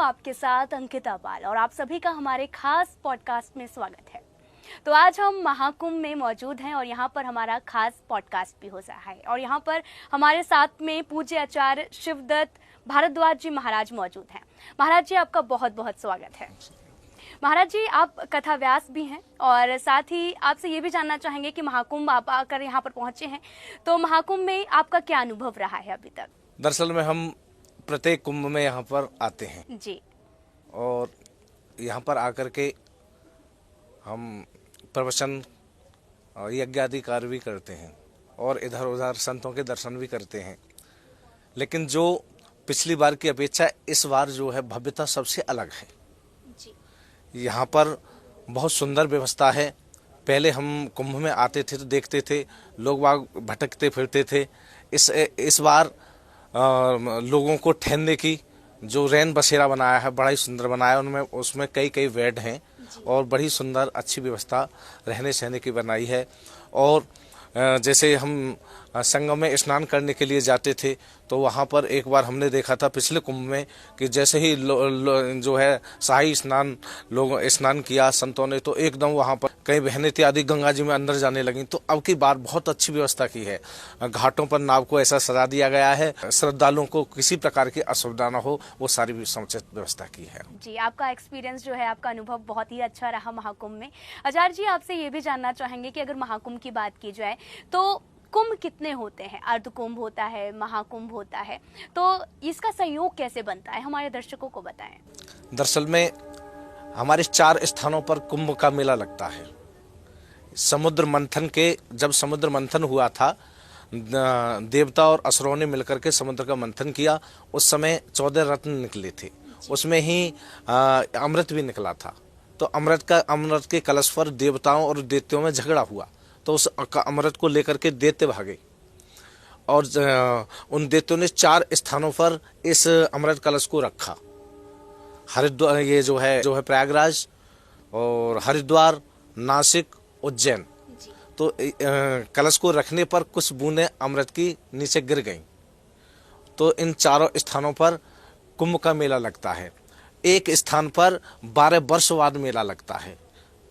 आपके साथ अंकिता पाल और आप सभी का हमारे खास पॉडकास्ट में स्वागत है। तो आज हम महाकुंभ में मौजूद हैं और यहाँ पर हमारा खास पॉडकास्ट भी हो रहा है और यहाँ पर हमारे साथ में पूज्य आचार्य शिवदत्त भारद्वाज जी महाराज मौजूद हैं। महाराज जी, आपका बहुत बहुत स्वागत है। महाराज जी, आप कथा व्यास भी हैं और साथ ही आपसे ये भी जानना चाहेंगे कि महाकुंभ आप आकर यहाँ पर पहुंचे हैं, तो महाकुंभ में आपका क्या अनुभव रहा है अभी तक? दरअसल में हम प्रत्येक कुंभ में यहाँ पर आते हैं जी, और यहाँ पर आकर के हम प्रवचन और यज्ञ आदि कार्य भी करते हैं और इधर उधर संतों के दर्शन भी करते हैं। लेकिन जो पिछली बार की अपेक्षा इस बार जो है भव्यता सबसे अलग है। जी, यहाँ पर बहुत सुंदर व्यवस्था है। पहले हम कुंभ में आते थे तो देखते थे लोग बाग भटकते फिरते थे। इस बार लोगों को ठहरने की जो रैन बसेरा बनाया है बड़ा ही सुंदर बनाया है। उसमें कई कई बेड हैं और बड़ी सुंदर अच्छी व्यवस्था रहने सहने की बनाई है। और जैसे हम संगम में स्नान करने के लिए जाते थे तो वहाँ पर एक बार हमने देखा था पिछले कुंभ में कि जैसे ही जो है शाही स्नान लोगों स्नान किया संतों ने, तो एकदम वहाँ पर कई बहनें थी आदि गंगा जी में अंदर जाने लगी। तो अब की बार बहुत अच्छी व्यवस्था की है। घाटों पर नाव को ऐसा सजा दिया गया है, श्रद्धालुओं को किसी प्रकार की असुविधा न हो, वो सारी भी समुचित व्यवस्था की है। जी, आपका एक्सपीरियंस जो है, आपका अनुभव बहुत ही अच्छा रहा महाकुंभ में। आचार्य जी, आपसे ये भी जानना चाहेंगे कि अगर महाकुंभ की बात की जाए तो कुंभ कितने होते हैं? अर्ध कुंभ होता है, महाकुंभ होता है, तो इसका संयोग कैसे बनता है, हमारे दर्शकों को बताएं। दरअसल में हमारे 4 स्थानों पर कुंभ का मेला लगता है। समुद्र मंथन के जब समुद्र मंथन हुआ था, देवता और असुरों ने मिलकर के समुद्र का मंथन किया, उस समय 14 रत्न निकले थे, उसमें ही अमृत भी निकला था। तो अमृत के कलश पर देवताओं और दैत्यों में झगड़ा हुआ, तो उस अमृत को लेकर के दैत्य भागे और उन दैत्यों ने 4 स्थानों पर इस अमृत कलश को रखा। हरिद्वार, ये जो है प्रयागराज और हरिद्वार, नासिक, उज्जैन। तो कलश को रखने पर कुछ बूंदें अमृत की नीचे गिर गईं। तो इन 4 स्थानों पर कुंभ का मेला लगता है। एक स्थान पर 12 वर्ष बाद मेला लगता है।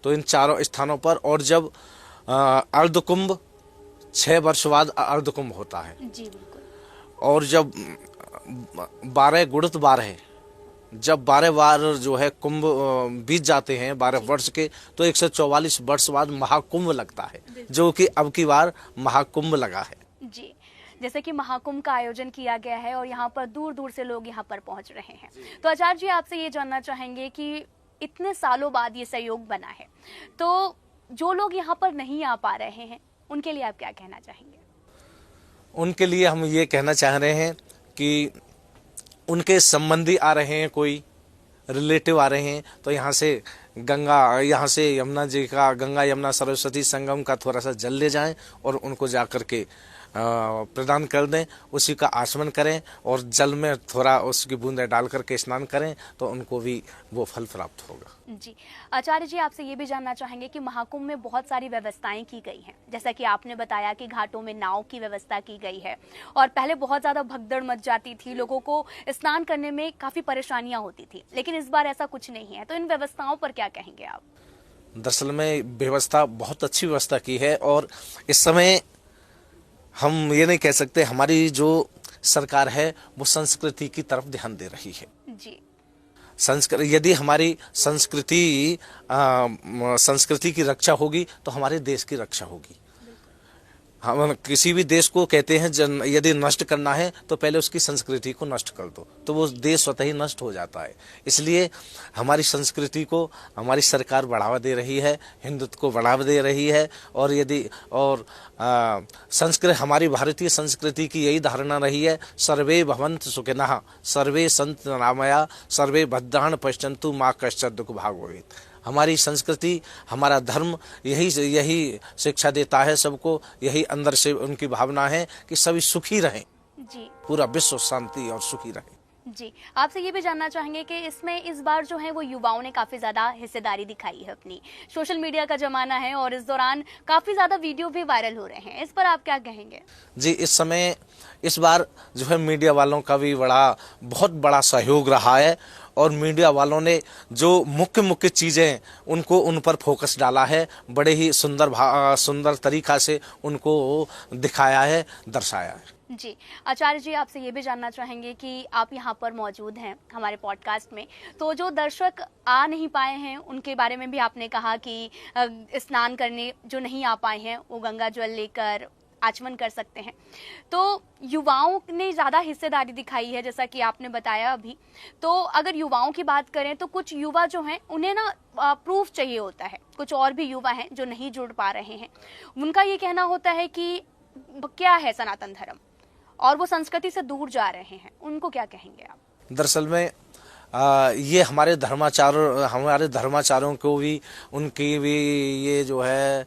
तो इन 4 स्थानों पर, और जब अर्ध कुंभ 6 वर्ष बाद अर्ध कुंभ होता है। जी बिल्कुल। और जब 12 गुणित 12, जब 12 बार जो है कुंभ बीत जाते हैं 12 वर्ष के, तो 144 वर्ष बाद महाकुंभ लगता है, जो कि अब की बार महाकुंभ लगा है। जी, जैसे कि महाकुंभ का आयोजन किया गया है और यहाँ पर दूर दूर से लोग यहाँ पर पहुँच रहे हैं। तो आचार्य जी, आपसे ये जानना चाहेंगे कि इतने सालों बाद ये सहयोग बना है, तो जो लोग यहाँ पर नहीं आ पा रहे हैं उनके लिए आप क्या कहना चाहेंगे? उनके लिए हम ये कहना चाह रहे हैं कि उनके संबंधी आ रहे हैं, कोई रिलेटिव आ रहे हैं, तो यहाँ से यमुना जी का, गंगा यमुना सरस्वती संगम का थोड़ा सा जल ले जाएं और उनको जा कर के प्रदान कर दें, उसी का आचमन करें और जल में थोड़ा उसकी बूंदें डाल करके स्नान करें, तो उनको भी वो फल प्राप्त होगा। जी, आचार्य जी, आपसे ये भी जानना चाहेंगे कि महाकुंभ में बहुत सारी व्यवस्थाएं की गई हैं, जैसा कि आपने बताया कि घाटों में नाव की व्यवस्था की गई है और पहले बहुत ज़्यादा भगदड़ मच जाती थी, लोगों को स्नान करने में काफ़ी परेशानियाँ होती थी, लेकिन इस बार ऐसा कुछ नहीं है। तो इन व्यवस्थाओं पर क्या कहेंगे आप? दरअसल में व्यवस्था बहुत अच्छी व्यवस्था की है और इस समय हम ये नहीं कह सकते, हमारी जो सरकार है वो संस्कृति की तरफ ध्यान दे रही है। जी, यदि हमारी संस्कृति की रक्षा होगी तो हमारे देश की रक्षा होगी। हम किसी भी देश को कहते हैं यदि नष्ट करना है तो पहले उसकी संस्कृति को नष्ट कर दो, तो वो देश स्वतः ही नष्ट हो जाता है। इसलिए हमारी संस्कृति को हमारी सरकार बढ़ावा दे रही है, हिंदुत्व को बढ़ावा दे रही है। और हमारी भारतीय संस्कृति की यही धारणा रही है, सर्वे भवन्तु सुखिनः, सर्वे सन्तु निरामया, सर्वे भद्राणि पश्यन्तु मा कश्चित् दुःख भाग् भवेत्। हमारी संस्कृति, हमारा धर्म यही शिक्षा देता है सबको, यही अंदर से उनकी भावना है कि सभी सुखी रहें। जी, पूरा विश्व शांति और सुखी रहे। जी, आपसे ये भी जानना चाहेंगे कि इसमें इस बार जो है वो युवाओं ने काफ़ी ज़्यादा हिस्सेदारी दिखाई है अपनी। सोशल मीडिया का ज़माना है और इस दौरान काफ़ी ज़्यादा वीडियो भी वायरल हो रहे हैं, इस पर आप क्या कहेंगे? जी, इस बार जो है मीडिया वालों का भी बहुत बड़ा सहयोग रहा है और मीडिया वालों ने जो मुख्य मुख्य चीज़ें उनको उन पर फोकस डाला है, बड़े ही सुंदर तरीक़ा से उनको दिखाया है, दर्शाया है। जी, आचार्य जी, आपसे ये भी जानना चाहेंगे कि आप यहाँ पर मौजूद हैं हमारे पॉडकास्ट में, तो जो दर्शक आ नहीं पाए हैं उनके बारे में भी आपने कहा कि स्नान करने जो नहीं आ पाए हैं वो गंगा जल लेकर आचमन कर सकते हैं। तो युवाओं ने ज़्यादा हिस्सेदारी दिखाई है जैसा कि आपने बताया अभी। तो अगर युवाओं की बात करें तो कुछ युवा जो हैं उन्हें ना प्रूफ चाहिए होता है, कुछ और भी युवा हैं जो नहीं जुड़ पा रहे हैं, उनका ये कहना होता है कि क्या है सनातन धर्म और वो संस्कृति से दूर जा रहे हैं, उनको क्या कहेंगे आप? दरअसल में ये हमारे धर्माचारों को भी, उनकी भी ये जो है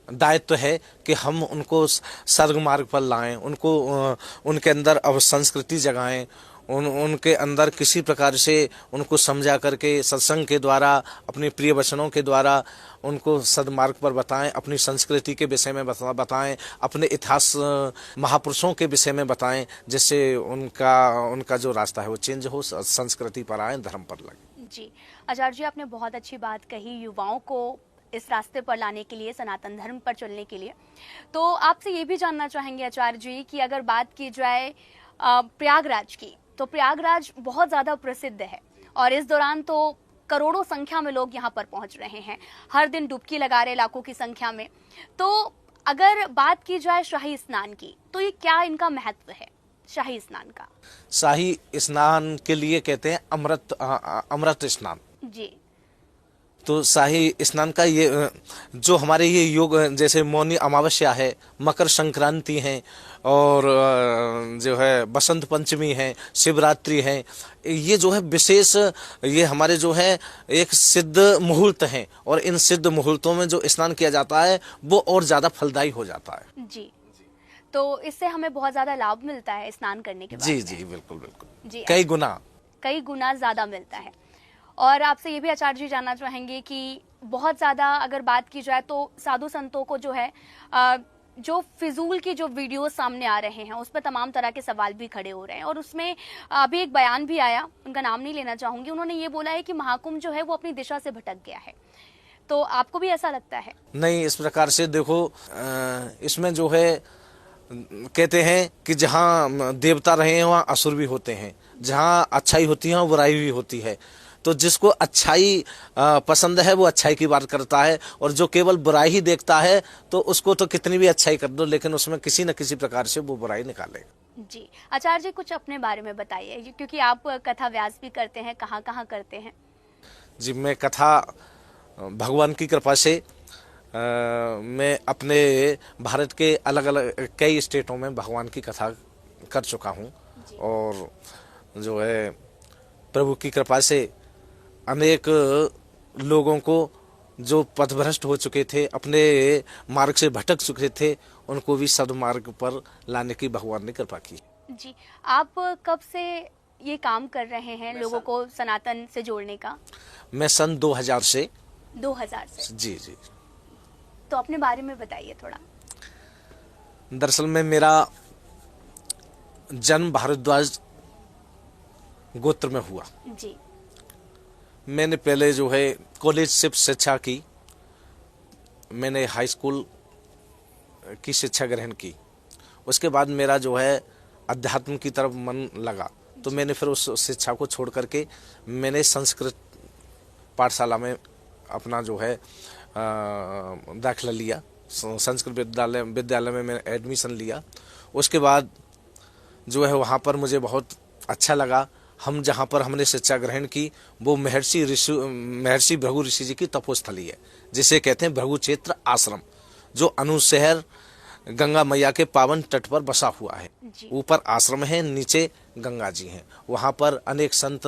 दायित्व है कि हम उनको सद्मार्ग मार्ग पर लाएं, उनको उनके अंदर अब संस्कृति जगाएं, उनके अंदर किसी प्रकार से उनको समझा करके सत्संग के द्वारा, अपने प्रिय वचनों के द्वारा उनको सद्मार्ग पर बताएं, अपनी संस्कृति के विषय में बताएं, अपने इतिहास महापुरुषों के विषय में बताएं, जिससे उनका जो रास्ता है वो चेंज हो, संस्कृति पर आए, धर्म पर लगे। जी, आचार्य जी, आपने बहुत अच्छी बात कही युवाओं को इस रास्ते पर लाने के लिए, सनातन धर्म पर चलने के लिए। तो आपसे ये भी जानना चाहेंगे आचार्य जी कि अगर बात की जाए प्रयागराज की, तो प्रयागराज बहुत ज़्यादा प्रसिद्ध है और इस दौरान तो करोड़ों संख्या में लोग यहाँ पर पहुँच रहे हैं, हर दिन डुबकी लगा रहे लाखों की संख्या में। तो अगर बात की जाए शाही स्नान की, तो ये क्या इनका महत्व है शाही स्नान का? शाही स्नान के लिए कहते हैं अमृत स्नान। जी, तो शाही स्नान का ये जो हमारे ये योग, जैसे मौनी अमावस्या है, मकर संक्रांति है, और जो है बसंत पंचमी है, शिवरात्रि है, ये जो है विशेष, ये हमारे जो है एक सिद्ध मुहूर्त हैं, और इन सिद्ध मुहूर्तों में जो स्नान किया जाता है वो और ज़्यादा फलदायी हो जाता है। जी, तो इससे हमें बहुत ज़्यादा लाभ मिलता है स्नान करने के बाद? जी जी, बिल्कुल बिल्कुल जी, कई गुना ज़्यादा मिलता है। और आपसे ये भी आचार्य जी जानना चाहेंगे कि बहुत ज़्यादा अगर बात की जाए तो साधु संतों को जो है जो फिजूल की जो वीडियोस सामने आ रहे हैं उस पर तमाम तरह के सवाल भी खड़े हो रहे हैं, और उसमें अभी एक बयान भी आया, उनका नाम नहीं लेना चाहूँगी, उन्होंने ये बोला है कि महाकुंभ जो है वो अपनी दिशा से भटक गया है। तो आपको भी ऐसा लगता है? नहीं, इस प्रकार से देखो, इसमें जो है कहते हैं कि जहाँ देवता रहे हैं वहाँ असुर भी होते हैं, जहाँ अच्छाई होती है वहाँ बुराई भी होती है। तो जिसको अच्छाई पसंद है वो अच्छाई की बात करता है, और जो केवल बुराई ही देखता है तो उसको तो कितनी भी अच्छाई कर दो लेकिन उसमें किसी न किसी प्रकार से वो बुराई निकालेगा। जी, आचार्य जी कुछ अपने बारे में बताइए, क्योंकि आप कथा व्यास भी करते हैं, कहाँ कहाँ करते हैं? जी, मैं कथा भगवान की कृपा से मैं अपने भारत के अलग अलग कई स्टेटों में भगवान की कथा कर चुका हूँ, और जो है प्रभु की कृपा से अनेक लोगों को जो पथभ्रष्ट हो चुके थे, अपने मार्ग से भटक चुके थे, उनको भी सद्मार्ग पर लाने की भगवान ने कृपा की। जी, आप कब से ये काम कर रहे हैं लोगों को सनातन से जोड़ने का? मैं सन 2000 से। 2000 से? जी जी। तो अपने बारे में बताइए थोड़ा। दरअसल में मेरा जन्म भारद्वाज गोत्र में हुआ। जी। मैंने पहले जो है कॉलेज से शिक्षा की, मैंने हाई स्कूल की शिक्षा ग्रहण की, उसके बाद मेरा जो है अध्यात्म की तरफ मन लगा, तो मैंने फिर उस शिक्षा को छोड़ करके मैंने संस्कृत पाठशाला में अपना जो है दाखिला लिया, संस्कृत विद्यालय में मैंने एडमिशन लिया। उसके बाद जो है वहाँ पर मुझे बहुत अच्छा लगा। हम जहाँ पर हमने शिक्षा ग्रहण की वो महर्षि भृगु ऋषि जी की तपोस्थली है, जिसे कहते हैं भृगु क्षेत्र आश्रम, जो अनु शहर गंगा मैया के पावन तट पर बसा हुआ है। ऊपर आश्रम है, नीचे गंगा जी हैं। वहाँ पर अनेक संत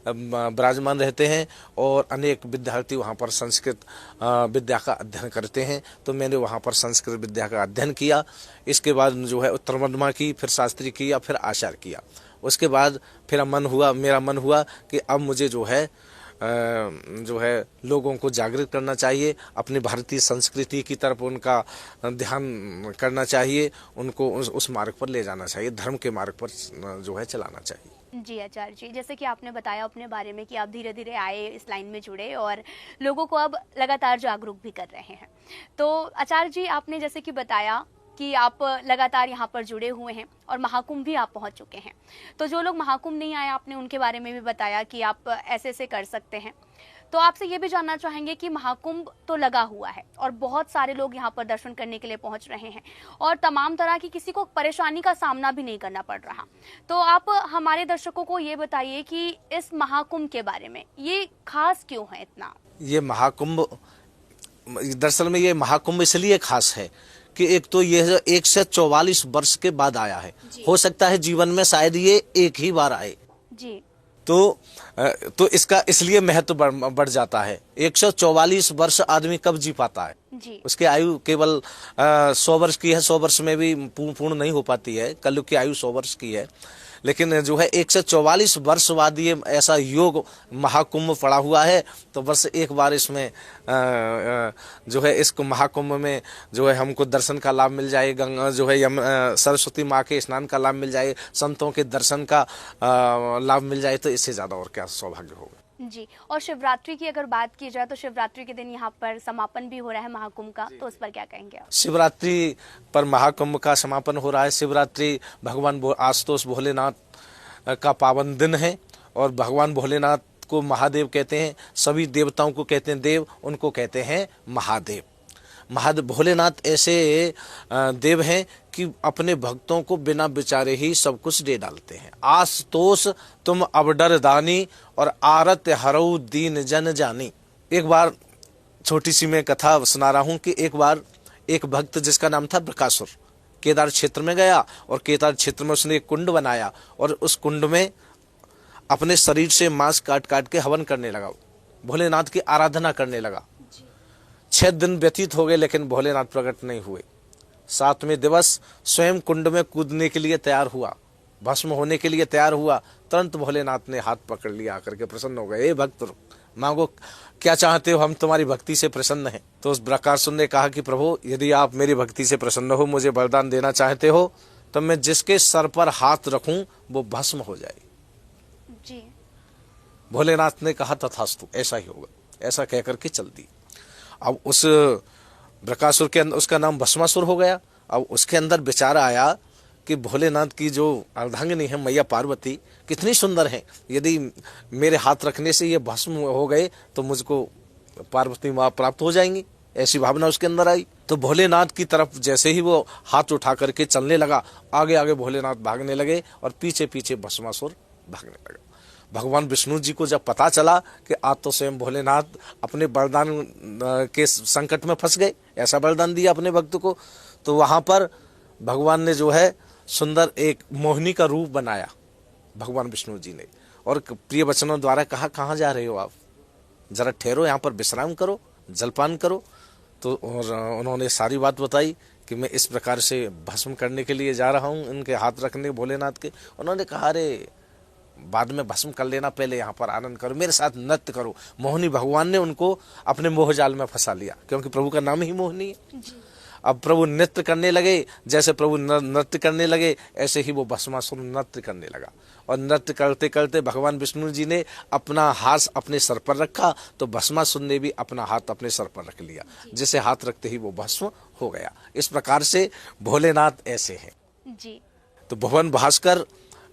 विराजमान रहते हैं और अनेक विद्यार्थी वहाँ पर संस्कृत विद्या का अध्ययन करते हैं। तो मैंने वहाँ पर संस्कृत विद्या का अध्ययन किया। इसके बाद जो है उत्तर मध्यमा की, फिर शास्त्री किया, फिर आचार्य किया। उसके बाद फिर मेरा मन हुआ कि अब मुझे जो है लोगों को जागृत करना चाहिए, अपनी भारतीय संस्कृति की तरफ उनका ध्यान करना चाहिए, उनको उस मार्ग पर ले जाना चाहिए, धर्म के मार्ग पर जो है चलाना चाहिए। जी आचार्य जी, जैसे कि आपने बताया अपने बारे में कि आप धीरे धीरे आए, इस लाइन में जुड़े और लोगों को अब लगातार जागरूक भी कर रहे हैं। तो आचार्य जी, आपने जैसे कि बताया कि आप लगातार यहाँ पर जुड़े हुए हैं और महाकुंभ भी आप पहुँच चुके हैं। तो जो लोग महाकुंभ नहीं आए, आपने उनके बारे में भी बताया कि आप ऐसे ऐसे कर सकते हैं। तो आपसे ये भी जानना चाहेंगे कि महाकुंभ तो लगा हुआ है और बहुत सारे लोग यहाँ पर दर्शन करने के लिए पहुँच रहे हैं और तमाम तरह की किसी को परेशानी का सामना भी नहीं करना पड़ रहा। तो आप हमारे दर्शकों को ये बताइए कि इस महाकुंभ के बारे में, ये खास क्यों है इतना? ये महाकुंभ, दरअसल में ये महाकुंभ इसलिए खास है कि एक तो ये 144 वर्ष के बाद आया है। हो सकता है जीवन में शायद ये एक ही बार आए जी। तो इसका इसलिए महत्व बढ़ जाता है। 144 वर्ष आदमी कब जी पाता है जी। उसकी आयु केवल 100 वर्ष की है। 100 वर्ष में भी पूर्ण नहीं हो पाती है। कलयुग की आयु 100 वर्ष की है, लेकिन जो है 144 वर्ष बाद ये ऐसा योग महाकुंभ पड़ा हुआ है। तो बस एक बार इसमें जो है इस महाकुंभ में जो है हमको दर्शन का लाभ मिल जाए, गंगा जो है सरस्वती माँ के स्नान का लाभ मिल जाए, संतों के दर्शन का लाभ मिल जाए, तो इससे ज्यादा और क्या सौभाग्य होगा। जी। और शिवरात्रि की अगर बात की जाए तो शिवरात्रि के दिन यहाँ पर समापन भी हो रहा है महाकुंभ का, तो उस पर क्या कहेंगे आप? शिवरात्रि पर महाकुंभ का समापन हो रहा है। शिवरात्रि भगवान आशुतोष भोलेनाथ का पावन दिन है और भगवान भोलेनाथ को महादेव कहते हैं। सभी देवताओं को कहते हैं देव, उनको कहते हैं महादेव। भोलेनाथ ऐसे देव हैं कि अपने भक्तों को बिना विचारे ही सब कुछ दे डालते हैं। आशुतोष तुम अबडर दानी और आरत हरऊ दीन जन जानी। एक बार छोटी सी मैं कथा सुना रहा हूँ कि एक बार एक भक्त जिसका नाम था बृकासुर केदार क्षेत्र में गया और केदार क्षेत्र में उसने एक कुंड बनाया और उस कुंड में अपने शरीर से मांस काट काट के हवन करने लगा, भोलेनाथ की आराधना करने लगा। 6 दिन व्यतीत हो गए लेकिन भोलेनाथ प्रकट नहीं हुए। 7वें दिवस स्वयं कुंड में कूदने के लिए तैयार हुआ, भस्म होने के लिए तैयार हुआ। तुरंत भोलेनाथ ने हाथ पकड़ लिया, आकर के प्रसन्न हो गए। भक्त मांगो क्या चाहते हो, हम तुम्हारी भक्ति से प्रसन्न हैं। तो उस बृकासुर ने कहा कि प्रभु, यदि आप मेरी भक्ति से प्रसन्न हो, मुझे वरदान देना चाहते हो, तो मैं जिसके सर पर हाथ रखूं वो भस्म हो जाए। जी। भोलेनाथ ने कहा तथास्तु, ऐसा ही होगा। ऐसा कहकर के चल दी। अब उस बृकासुर के अंदर, उसका नाम भस्मासुर हो गया। अब उसके अंदर विचार आया कि भोलेनाथ की जो अर्धांगिनी है मैया पार्वती कितनी सुंदर है, यदि मेरे हाथ रखने से ये भस्म हो गए तो मुझको पार्वती माँ प्राप्त हो जाएंगी। ऐसी भावना उसके अंदर आई। तो भोलेनाथ की तरफ जैसे ही वो हाथ उठा करके चलने लगा, आगे आगे भोलेनाथ भागने लगे और पीछे पीछे भस्मासुर भागने लगा। भगवान विष्णु जी को जब पता चला कि आज तो स्वयं भोलेनाथ अपने वरदान के संकट में फंस गए, ऐसा वरदान दिया अपने भक्त को, तो वहां पर भगवान ने जो है सुंदर एक मोहिनी का रूप बनाया भगवान विष्णु जी ने, और प्रिय वचनों द्वारा कहा, कहाँ जा रहे हो आप, जरा ठहरो, यहाँ पर विश्राम करो, जलपान करो। तो और उन्होंने सारी बात बताई कि मैं इस प्रकार से भस्म करने के लिए जा रहा हूँ, इनके हाथ रखने भोलेनाथ के। उन्होंने कहा, अरे बाद में भस्म कर लेना, पहले यहाँ पर आनंद करो, मेरे साथ नृत्य करो। मोहिनी, भगवान ने उनको अपने मोहजाल में फंसा लिया, क्योंकि प्रभु का नाम ही मोहिनी है। अब प्रभु नृत्य करने लगे, जैसे प्रभु नृत्य करने लगे ऐसे ही वो भस्मासुर नृत्य करने लगा। और नृत्य करते करते भगवान विष्णु जी ने अपना हाथ अपने सर पर रखा, तो भस्मासुर ने भी अपना हाथ अपने सर पर रख लिया, जिसे हाथ रखते ही वो भस्म हो गया। इस प्रकार से भोलेनाथ ऐसे हैं जी। तो भुवन भास्कर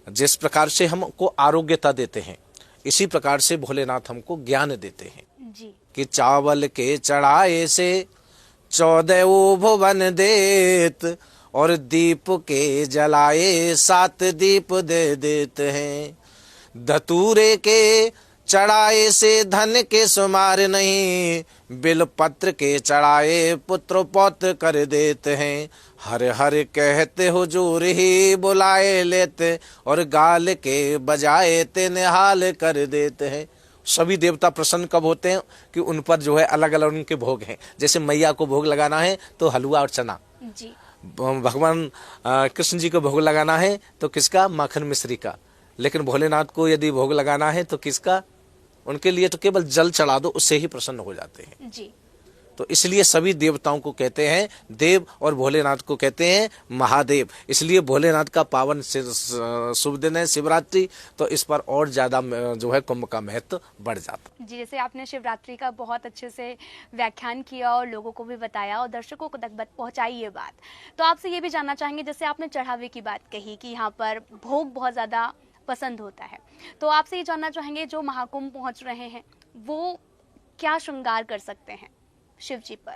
जिस प्रकार से हमको आरोग्यता देते हैं, इसी प्रकार से भोलेनाथ हमको ज्ञान देते हैं जी। कि चावल के चढ़ाए से 14 भुवन देत, और दीप के जलाए 7 दीप दे देते हैं। धतूरे के चढ़ाए से धन के सुमार नहीं, बिल पत्र के चढ़ाए पुत्र पौत्र कर देते हैं। हर हर कहते हुजूर ही बुलाए लेते, और गाल के बजाए ते निहाल कर देते हैं। सभी देवता प्रसन्न कब होते हैं कि उन पर जो है अलग अलग उनके भोग हैं। जैसे मैया को भोग लगाना है तो हलवा और चना जी। भगवान कृष्ण जी को भोग लगाना है तो किसका, माखन मिश्री का। लेकिन भोलेनाथ को यदि भोग लगाना है तो किसका, उनके लिए तो केवल जल चढ़ा दो, उससे ही प्रसन्न हो जाते हैं। जी। तो इसलिए सभी देवताओं को कहते हैं देव और भोलेनाथ को कहते हैं महादेव। इसलिए भोलेनाथ का पावन शुभ दिन है शिवरात्रि, तो इस पर और ज्यादा जो है कुंभ का महत्व बढ़ जाता। जी, जैसे आपने शिवरात्रि का बहुत अच्छे से व्याख्यान किया और लोगों को भी बताया और दर्शकों को तक पहुंचाई ये बात, तो आपसे ये भी जानना चाहेंगे, जैसे आपने चढ़ावे की बात कही कि यहाँ पर भोग बहुत ज़्यादा पसंद होता है, तो आपसे ये जानना चाहेंगे जो महाकुंभ पहुंच रहे हैं वो क्या श्रृंगार कर सकते हैं शिव जी पर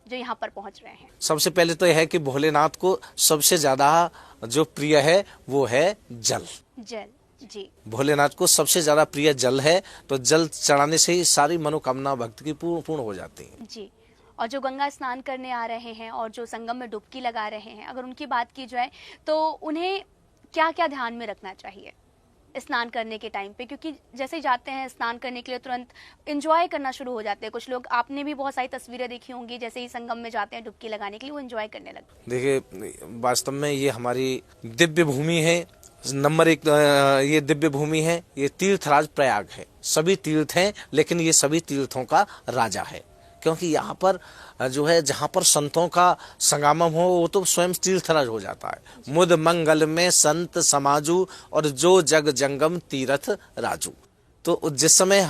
जो यहाँ पर पहुंच रहे हैं? सबसे पहले तो यह है कि भोलेनाथ को सबसे ज्यादा जो प्रिय है वो है जल। जी, भोलेनाथ को सबसे ज्यादा प्रिय जल है, तो जल चढ़ाने से ही सारी मनोकामना भक्त की पूर्ण हो जाती है। जी, और जो गंगा स्नान करने आ रहे हैं और जो संगम में डुबकी लगा रहे हैं, अगर उनकी बात की जाए तो उन्हें क्या क्या ध्यान में रखना चाहिए स्नान करने के टाइम पे? क्योंकि जैसे ही जाते हैं स्नान करने के लिए तुरंत एंजॉय करना शुरू हो जाते हैं कुछ लोग। आपने भी बहुत सारी तस्वीरें देखी होंगी, जैसे ही संगम में जाते हैं डुबकी लगाने के लिए वो एंजॉय करने लगते हैं। देखिए, वास्तव में ये हमारी दिव्य भूमि है, नंबर एक ये दिव्य भूमि है, ये तीर्थराज प्रयाग है। सभी तीर्थ हैं लेकिन ये सभी तीर्थों का राजा है, क्योंकि यहाँ पर जो है जहाँ पर संतों का संगमम हो वो तो स्वयं तीर्थराज हो जाता है। मुद मंगल में संत समाजू और जो जग जंगम तीर्थ राजू। तो जिस समय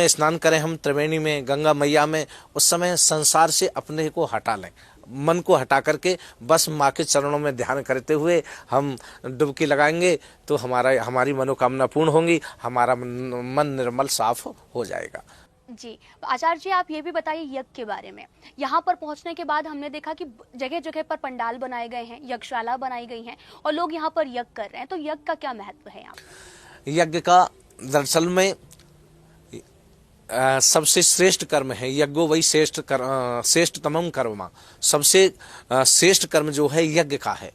स्नान करें हम त्रिवेणी में, गंगा मैया में, उस समय संसार से अपने को हटा लें, मन को हटा करके बस माँ के चरणों में ध्यान करते हुए हम डुबकी लगाएंगे तो हमारी मनोकामना पूर्ण होंगी, हमारा मन निर्मल साफ हो जाएगा। जी, आचार्य जी आप ये भी बताइए यज्ञ के बारे में। यहाँ पर पहुँचने के बाद हमने देखा कि जगह जगह पर पंडाल बनाए गए हैं, यज्ञशाला बनाई गई हैं और लोग यहाँ पर यज्ञ कर रहे हैं, तो यज्ञ का क्या महत्व है यहाँ? यज्ञ का दरअसल में सबसे श्रेष्ठ कर्म है यज्ञो वही श्रेष्ठतमम कर्म। सबसे श्रेष्ठ कर्म जो है यज्ञ का है।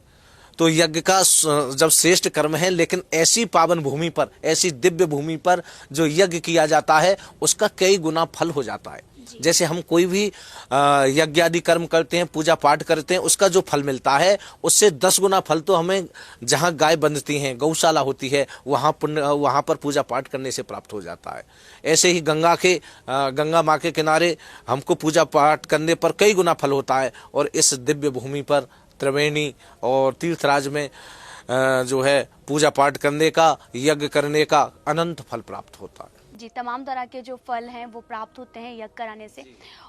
तो यज्ञ का जब श्रेष्ठ कर्म है, लेकिन ऐसी पावन भूमि पर, ऐसी दिव्य भूमि पर जो यज्ञ किया जाता है उसका कई गुना फल हो जाता है। जैसे हम कोई भी यज्ञ आदि कर्म करते हैं, पूजा पाठ करते हैं, उसका जो फल मिलता है उससे 10 गुना फल तो हमें जहाँ गाय बंधती हैं, गौशाला होती है, वहाँ पर पूजा पाठ करने से प्राप्त हो जाता है। ऐसे ही गंगा माँ के किनारे हमको पूजा पाठ करने पर कई गुना फल होता है, और इस दिव्य भूमि पर त्रिवेणी और तीर्थराज में जो है पूजा पाठ करने का, यज्ञ करने का अनंत फल प्राप्त होता है। जी, तमाम तरह के जो फल हैं वो प्राप्त होते हैं यज्ञ कराने से।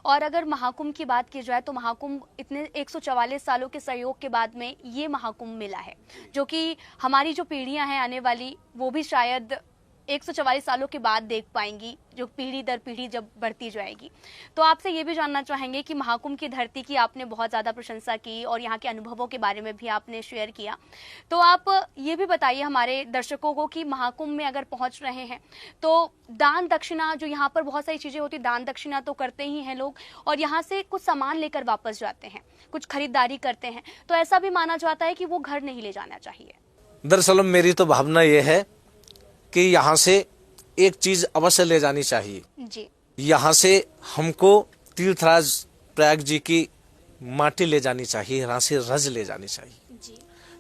और अगर महाकुंभ की बात की जाए तो महाकुंभ इतने 144 सालों के सहयोग के बाद में ये महाकुंभ मिला है, जो कि हमारी जो पीढ़ियां हैं आने वाली वो भी शायद 144 सालों के बाद देख पाएंगी, जो पीढ़ी दर पीढ़ी जब बढ़ती जाएगी। तो आपसे ये भी जानना चाहेंगे कि महाकुंभ की धरती की आपने बहुत ज़्यादा प्रशंसा की और यहाँ के अनुभवों के बारे में भी आपने शेयर किया, तो आप ये भी बताइए हमारे दर्शकों को कि महाकुंभ में अगर पहुँच रहे हैं तो दान दक्षिणा, जो यहाँ पर बहुत सारी चीज़ें होती, दान दक्षिणा तो करते ही हैं लोग, और यहाँ से कुछ सामान लेकर वापस जाते हैं, कुछ खरीदारी करते हैं, तो ऐसा भी माना जाता है कि वो घर नहीं ले जाना चाहिए। दरअसल मेरी तो भावना ये है कि यहाँ से एक चीज अवश्य ले जानी चाहिए जी। यहाँ से हमको तीर्थराज प्रयाग जी की माटी ले जानी चाहिए, यहाँ से रज ले जानी चाहिए जी।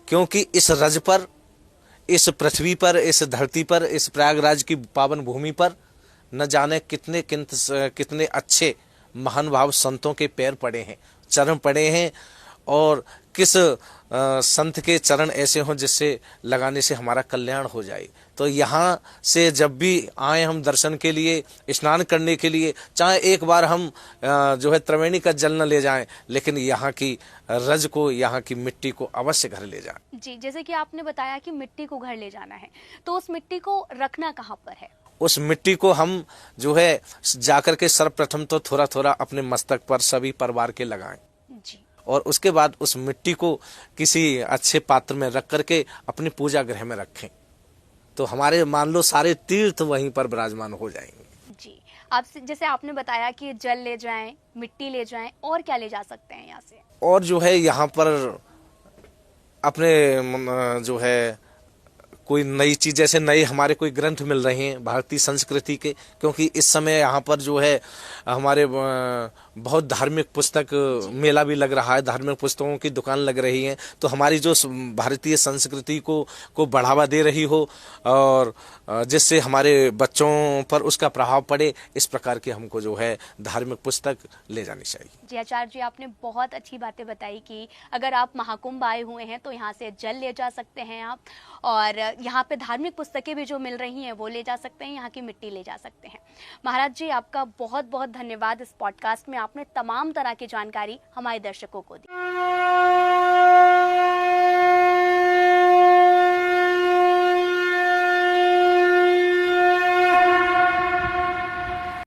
क्योंकि इस रज पर, इस पृथ्वी पर, इस धरती पर, इस प्रयागराज की पावन भूमि पर न जाने कितने अच्छे महानुभाव संतों के पैर पड़े हैं, चरण पड़े हैं, और किस संत के चरण ऐसे हों जिससे लगाने से हमारा कल्याण हो जाए। तो यहाँ से जब भी आए हम दर्शन के लिए, स्नान करने के लिए, चाहे एक बार हम जो है त्रिवेणी का जल न ले जाएं, लेकिन यहाँ की रज को, यहाँ की मिट्टी को अवश्य घर ले जाएं। जी, जैसे कि आपने बताया कि मिट्टी को घर ले जाना है, तो उस मिट्टी को रखना कहाँ पर है? उस मिट्टी को हम जो है जाकर के सर्वप्रथम तो थोड़ा थोड़ा अपने मस्तक पर सभी परिवार के लगाएं जी। और उसके बाद उस मिट्टी को किसी अच्छे पात्र में रख करके अपनी पूजा गृह में रखें, तो हमारे मान लो सारे तीर्थ वहीं पर विराजमान हो जाएंगे। जी, आप जैसे आपने बताया कि जल ले जाएं, मिट्टी ले जाएं, और क्या ले जा सकते हैं यहाँ से? और जो है यहाँ पर अपने जो है कोई नई चीज, जैसे नए हमारे कोई ग्रंथ मिल रहे हैं भारतीय संस्कृति के, क्योंकि इस समय यहाँ पर जो है हमारे बहुत धार्मिक पुस्तक मेला भी लग रहा है, धार्मिक पुस्तकों की दुकान लग रही है, तो हमारी जो भारतीय संस्कृति को बढ़ावा दे रही हो और जिससे हमारे बच्चों पर उसका प्रभाव पड़े, इस प्रकार की हमको जो है धार्मिक पुस्तक ले जानी चाहिए। जी आचार्य जी, आपने बहुत अच्छी बातें बताई कि अगर आप महाकुंभ आए हुए हैं तो यहाँ से जल ले जा सकते हैं आप, और यहाँ पे धार्मिक पुस्तकें भी जो मिल रही हैं वो ले जा सकते हैं, यहाँ की मिट्टी ले जा सकते हैं। महाराज जी, आपका बहुत बहुत धन्यवाद। इस पॉडकास्ट में आपने तमाम तरह की जानकारी हमारे दर्शकों को दी।